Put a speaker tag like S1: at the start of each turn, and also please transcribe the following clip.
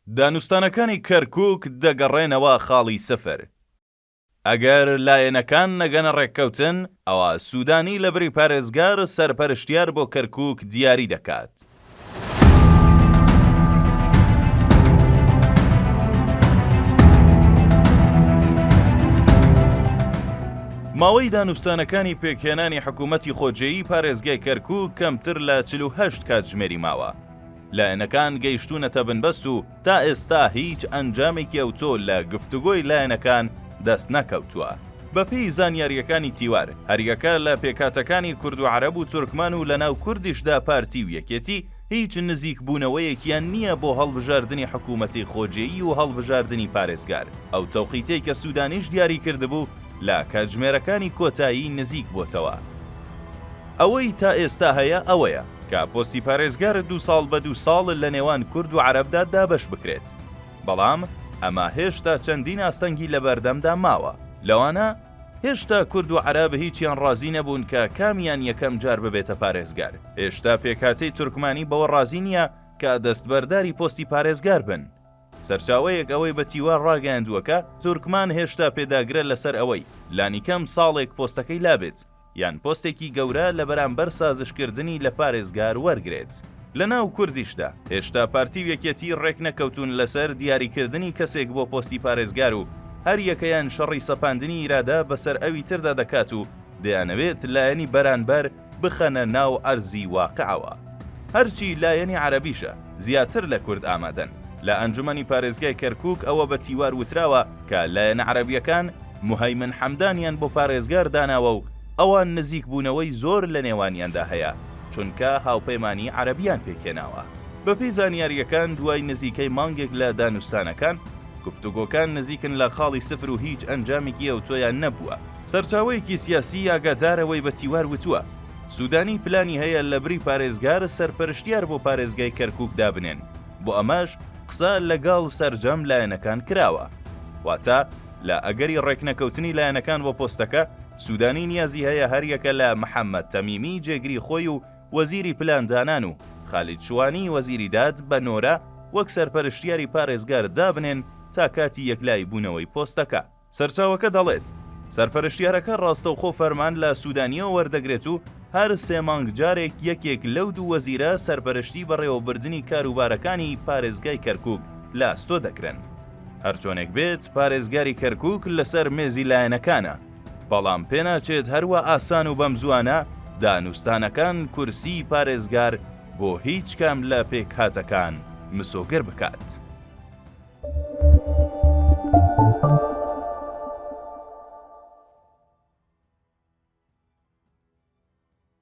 S1: دانوستانەکانی کەرکووک دەگەڕێنەوە خاڵی سفر. ئەگەر لایەنەکان نەگەنە ڕێککەوتن، ئەوە سوودانی لە بری پارێزگار سەرپەرشتیار بۆ کەرکووک دیاری دەکات. ماوەی دانوستانەکانی پێکهێنانی حکوومەتی خۆجێیی پارێزگای کەرکووک کەمتر لە 48 کاتژمێری ماوە. لایەنەکان گەیشتوونەتە بنبەست و تا ئێستا هیچ ئەنجامێکی ئەوتۆ لە گفتوگۆی لایەنەکان دەست نەکەوتووە. بەپێی زانیاریەکانی تیوار، هەریەکە لە پێکاتەکانی کورد و عەرەب و تورکمان و لەناو کوردیشدا پارتی و یەکێتی هیچ نزیک بوونەوەیەکیان نییە بۆ هەڵبژاردننی حکوومەتی خۆجێیی و هەڵبژاردننی پارێزگار. ئەو تەوقیتەی کە سوودانیش دیاری کردبوو لە کاتژمێرەکانی کۆتایی نزیک بۆتەوە. ئەوەی تا ئێستا هەیە ئەوەیە کە پۆستی پارێزگار 2 ساڵ بە 2 ساڵ لە نێوان کورد و عەرەبدا دابەش بکرێت. بەڵام ئەمە هێشتا چەندین ئاستەنگی لە بەردەمدا ماوە. لەوانە هێشتا کورد و عەرەب هیچیان ڕازی نەبوون کە کامیان یەکەم جار ببێتە پارێزگار. هێشتا پێکاتەی تورکمانی بەوە ڕازی نییە کە دەستبەرداری پۆستی پارێزگار بن. سەرچاوەیەک ئەوەی بە تیوار ڕاگەیاندووەکە تورکمان هێشتا پێداگرە لەسەر ئەوەی لانیکەم ساڵێک پۆستەکەی لابێت یان پۆستێکی گەورە لە بەرامبەر سازشکردنی لە پارێزگار وەرگرێت. لەناو کوردیشدا هێشتا پارتی و یەکێتی ڕێک نەکەوتون لەسەر دیاریکردنی کەسێک بۆ پۆستی پارێزگار و هەر یەکەیان شەڕی سەپاندنی ئیرادا بەسەر ئەوی تردا دەکات و دەیانەوێت لایەنی بەرانبەر بخەنە ناو ئەرزی واقعەوە. هەرچی لایەنی عەرەبیشە زیاتر لە کورد ئامادەن. لە ئەنجومەنی پارێزگای کەرکووک ئەوە بە تیوار وتراوە کە لایەنە عەرەبیەکان موهەیمن حەمدانیان بۆ پارێزگار داناوە و ئەوان نزیک بوونەوەی زۆر لە نێوانیاندا هەیە چونکە هاوپەیمانی عەرەبیان پێکێناوە. بەپێی زانیاریەکان دوای نزیکەی مانگێک لە دانوستانەکان گفتوگۆکان نزیکن لە خاڵی سفر و هیچ ئەنجامێکی ئەوتۆیان نەبووە. سەرچاوەیەکی سیاسی ئاگادارەوەی بە تیوار وتووە سوودانی پلانی هەیە لە بری پارێزگار سەرپەرشتیار بۆ پارێزگای کەرکووک دابنێن. بۆ ئەمەش قسە لەگەڵ سەرجەم لایەنەکان کراوە. واتە لە ئەگەری ڕێکنەکەوتنی لایەنەکان بۆ پۆستەکە سوودانی نیازی هەیە هەریەکە لە محەممەد تەمیمی جێگری خۆی و وەزیری پلاندانان و خالید شوانی وەزیری داد بە نۆرە وەک سەرپەرشتیاری پارێزگار دابنێن تا کاتی یەکلای بوونەوەی پۆستەکە. سەرچاوەکە دەڵێت سەرپەرشتیارەکە ڕاستەوخۆ فەرمان لە سوودانیەوە وەردەگرێت و هەر 3 مانگ جارێک یەکێک لەو 2 وەزیرە سەرپەرشتی بەڕێوەبردننی کاروبارەکانی پارێزگای کەرکووک لە ئاستۆ دەکرێن. هەرچۆنێک بێت پارێزگاری کەرکووک لەسەر مێزی لایەنەکانە، بەڵام پێناچێت هەروە ئاسان و بەم زوانە دانوستانەکان کورسی پارێزگار بۆ هیچ کام لە پێکهاتەکان مسۆگر بکات.